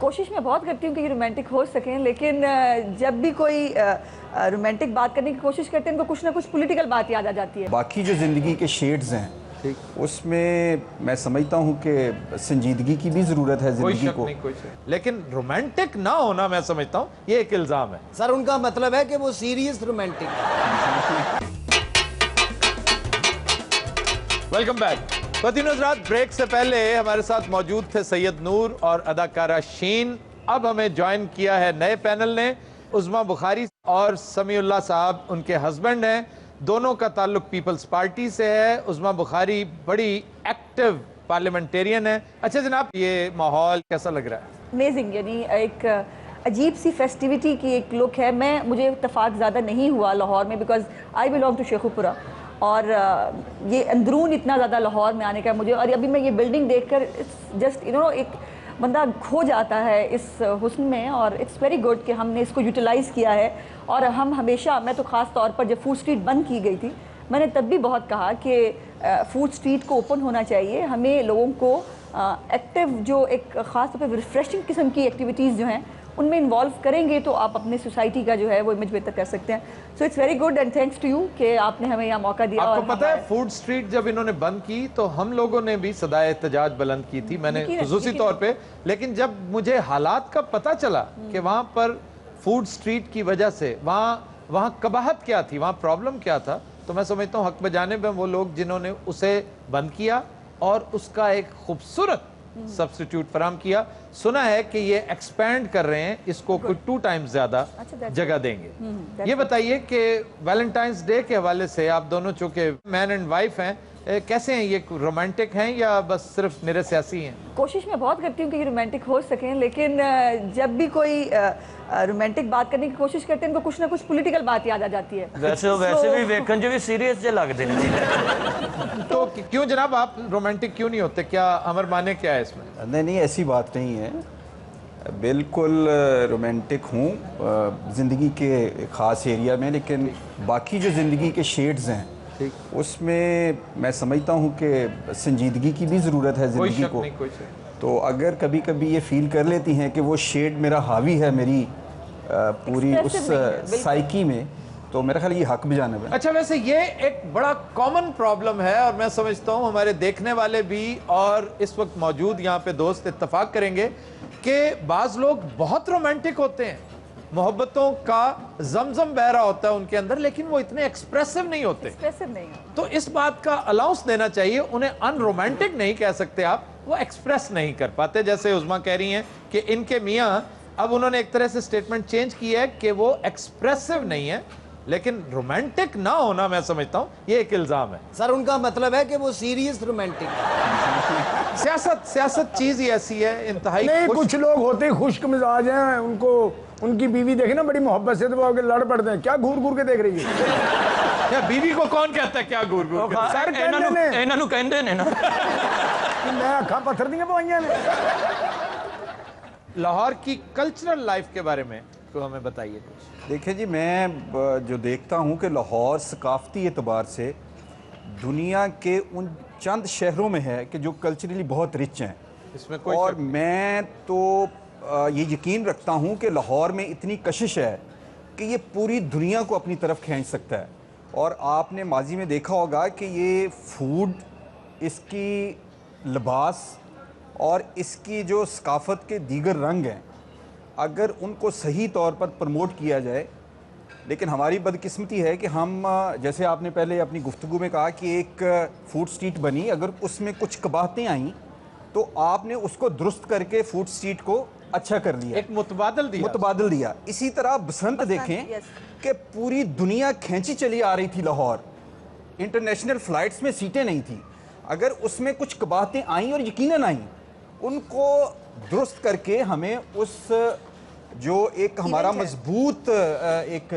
कोशिश मैं बहुत करती हूँ कि रोमांटिक हो सकें, लेकिन जब भी कोई रोमांटिक बात करने की कोशिश करते हैं उनको कुछ ना कुछ पॉलिटिकल बात याद आ जाती है। बाकी जो ज़िंदगी के शेड्स हैं उसमें मैं समझता हूँ कि संजीदगी की भी ज़रूरत है ज़िंदगी को। कोई शक। लेकिन रोमांटिक ना होना मैं समझता हूँ ये एक इल्ज़ाम है। सर उनका मतलब है कि वो सीरियस रोमांटिक। Welcome back. ख़वातीन व हज़रात, ब्रेक से पहले हमारे साथ मौजूद थे सैयद नूर और अदाकारा शीन। अब हमें ज्वाइन किया है नए पैनल ने, उज़मा बुखारी और समीउल्लाह साहब उनके हस्बैंड हैं। दोनों का ताल्लुक पीपल्स पार्टी से है। उज़मा बुखारी बड़ी एक्टिव पार्लियामेंटेरियन है। अच्छा जनाब, ये माहौल कैसा लग रहा है? अमेजिंग, यानी एक अजीब सी फेस्टिविटी की एक लुक है। मुझे इत्तेफाक ज़्यादा नहीं हुआ लाहौर में, because I belong to Sheikhupura, और ये अंदरून इतना ज़्यादा लाहौर में आने का मुझे, और अभी मैं ये बिल्डिंग देखकर जस्ट एक बंदा खो जाता है इस हुस्न में। और इट्स वेरी गुड कि हमने इसको यूटिलाइज़ किया है। और हम हमेशा, मैं तो ख़ास तौर पर जब फूड स्ट्रीट बंद की गई थी, मैंने तब भी बहुत कहा कि फूड स्ट्रीट को ओपन होना चाहिए। हमें लोगों को एक्टिव, जो एक ख़ास तौर पर रिफ्रेशिंग किस्म की एक्टिविटीज़ जो हैं उनमें इन्वॉल्व करेंगे तो आप अपने सोसाइटी का जो है वो इमेज बेहतर कर सकते हैं। So it's very good and thanks to you कि आपने हमें यहाँ मौका दिया। आपको पता है फूड स्ट्रीट जब इन्होंने बंद की तो हम लोगों ने भी सदाए एहतजाज बुलंद की थी, मैंने खुसूसी तौर पे। लेकिन जब मुझे हालात का पता चला कि वहाँ पर फूड स्ट्रीट की वजह से वहाँ कबाहत क्या थी, वहाँ प्रॉब्लम क्या था, तो मैं समझता हूँ हक बजानिब हैं वो लोग जिन्होंने उसे बंद किया और उसका एक खूबसूरत सब्स्टिट्यूट फराम किया। सुना है कि ये एक्सपैंड कर रहे हैं, इसको कोई 2 टाइम्स ज्यादा जगह देंगे। ये बताइए कि वैलेंटाइंस डे के हवाले से आप दोनों चूंकि मैन एंड वाइफ हैं, कैसे हैं? ये रोमांटिक हैं या बस सिर्फ मेरे सियासी हैं? कोशिश मैं बहुत करती हूँ कि रोमांटिक हो सकें, लेकिन जब भी कोई रोमांटिक बात करने की कोशिश करते हैं उनको कुछ ना कुछ पॉलिटिकल बात याद आ जाती है। वैसे भी वेखन जो भी सीरियस जे लगते हैं। तो क्यों जनाब आप रोमांटिक क्यों नहीं होते? क्या अमर माने क्या है इसमें? नहीं, ऐसी बात नहीं है। बिल्कुल रोमांटिक हूँ ज़िंदगी के ख़ास एरिया में, लेकिन बाकी जो ज़िंदगी के शेड्स हैं उसमें मैं समझता हूँ कि संजीदगी की भी ज़रूरत है ज़िंदगी को। तो अगर कभी कभी ये फील कर लेती हैं कि वो शेड मेरा हावी है मेरी पूरी उस साइकी में, तो मेरा ख्याल ये हक बजानिब है। अच्छा, वैसे ये एक बड़ा कॉमन प्रॉब्लम है और मैं समझता हूँ हमारे देखने वाले भी और इस वक्त मौजूद यहाँ पे दोस्त इत्तफाक करेंगे कि बाज़ लोग बहुत रोमांटिक होते हैं, मोहब्बतों का जमजम बह रहा होता है उनके अंदर, लेकिन वो इतने एक्सप्रेसिव नहीं होते। तो इस बात का अलाउंस देना चाहिए, उन्हें अनरोमांटिक नहीं कह सकते आप, वो एक्सप्रेस नहीं कर पाते। जैसे उज़मा कह रही हैं कि इनके मियाँ, अब उन्होंने एक तरह से स्टेटमेंट चेंज की है कि वो एक्सप्रेसिव नहीं है, लेकिन रोमांटिक ना होना मैं समझता हूँ ये एक इल्ज़ाम है। सर उनका मतलब है कि वो सीरियस रोमांटिक। सियासत चीज़ ही ऐसी है, इंतहाई नहीं, कुछ लोग होते हैं खुश्क मिजाज हैं, उनको उनकी बीवी देखे ना बड़ी मोहब्बत से तो वो आगे लड़ पड़ते हैं। क्या घूर घूर के देख रही है? क्या बीवी को कौन कहता है क्या घूर घूर के? सर कहते हैं ना मैं अखा पत्थर दी पवाइयां ने। लाहौर की कल्चरल लाइफ के बारे में तो हमें बताइए कुछ। देखिए जी, मैं जो देखता हूँ कि लाहौर सकाफती एतबार से दुनिया के उन चंद शहरों में है कि जो कल्चरली बहुत रिच हैं, इसमें कोई और मैं तो ये यकीन रखता हूँ कि लाहौर में इतनी कशिश है कि ये पूरी दुनिया को अपनी तरफ खींच सकता है। और आपने माजी में देखा होगा कि ये फूड, इसकी लिबास और इसकी जो सकाफत के दीगर रंग हैं, अगर उनको सही तौर पर प्रमोट किया जाए। लेकिन हमारी बदकिस्मती है कि हम, जैसे आपने पहले अपनी गुफ्तगू में कहा कि एक फूड स्ट्रीट बनी, अगर उसमें कुछ कबाहतें आईं तो आपने उसको दुरुस्त करके फूड स्ट्रीट को अच्छा कर लिया, एक मुतबादल दिया। इसी तरह बसंत देखें कि पूरी दुनिया खींची चली आ रही थी लाहौर, इंटरनेशनल फ्लाइट्स में सीटें नहीं थी। अगर उसमें कुछ कबाहतें आईं और यकीनन आईं, उनको दुरुस्त करके हमें उस जो एक हमारा मजबूत एक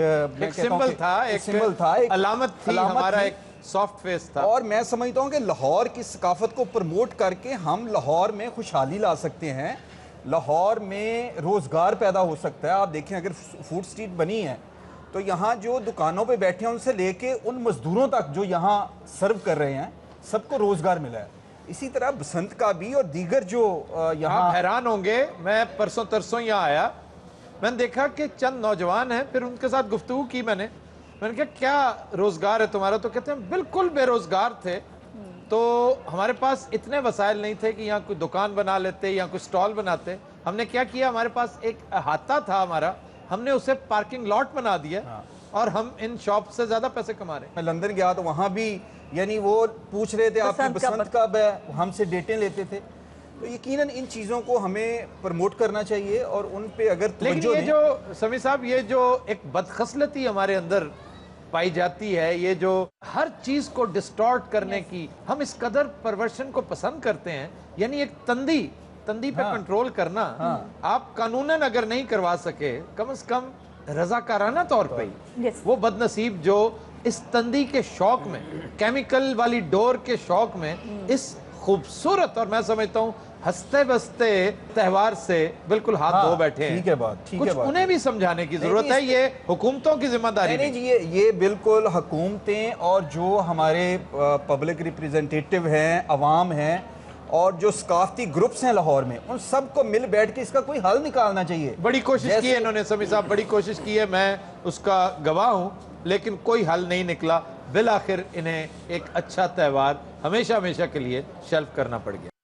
सिंबल था, एक अलामत थी, हमारा एक सॉफ्ट फेस था। और मैं समझता हूँ कि लाहौर की सकाफत को प्रमोट करके हम लाहौर में खुशहाली ला सकते हैं, लाहौर में रोज़गार पैदा हो सकता है। आप देखें, अगर फूड स्ट्रीट बनी है तो यहाँ जो दुकानों पे बैठे हैं उनसे लेके उन मज़दूरों तक जो यहाँ सर्व कर रहे हैं, सबको रोज़गार मिला है। इसी तरह बसंत का भी और दीगर जो यहाँ आप हैरान होंगे, मैं परसों तरसों यहाँ आया, मैंने देखा कि चंद नौजवान हैं, फिर उनके साथ गुफ्तगू की मैंने कहा क्या रोजगार है तुम्हारा, तो कहते हैं बिल्कुल बेरोजगार थे, तो हमारे पास इतने वसाइल नहीं थे कि यहाँ कोई दुकान बना लेते या कोई स्टॉल बनाते। हमने क्या किया, हमारे पास एक अहाता था हमारा, हमने उसे पार्किंग लॉट बना दिया और हम इन शॉप से ज्यादा पैसे कमा रहे हैं। मैं लंदन गया तो वहाँ भी यानी वो पूछ रहे थे आपकी बसंत कब है, हमसे डेटें लेते थे। तो यकीनन इन चीज़ों को हमें प्रमोट करना चाहिए और उन पे अगर लेकिन ये जो समी साहब, ये जो एक बदखसलती हमारे अंदर पाई जाती है, ये जो हर चीज को डिस्टॉर्ट करने की, हम इस कदर परवर्शन को पसंद करते हैं, यानी एक तंदी पे कंट्रोल करना, आप कानूनन अगर नहीं करवा सके, कम से कम रजाकाराना तौर पे ही वो बदनसीब जो इस तंदी के शौक में, केमिकल वाली डोर के शौक में, इस खूबसूरत और मैं समझता हूँ हंसते बसते त्योहार से बिल्कुल हाथ धो बैठे हैं। ठीक है बात, ठीक है बात। उन्हें भी समझाने की जरूरत है, ये हुकूमतों की जिम्मेदारी नहीं जी, ये बिल्कुल हुकूमतें और जो हमारे पब्लिक रिप्रेजेंटेटिव हैं, अवाम हैं और जो सकाफती ग्रुप्स हैं लाहौर में, उन सबको मिल बैठ के इसका कोई हल निकालना चाहिए। बड़ी कोशिश की है इन्होंने, समी साहब बड़ी कोशिश की है, मैं उसका गवाह हूँ, लेकिन कोई हल नहीं निकला। बिल आखिर इन्हें एक अच्छा त्यौहार हमेशा हमेशा के लिए शेल्फ करना पड़ गया।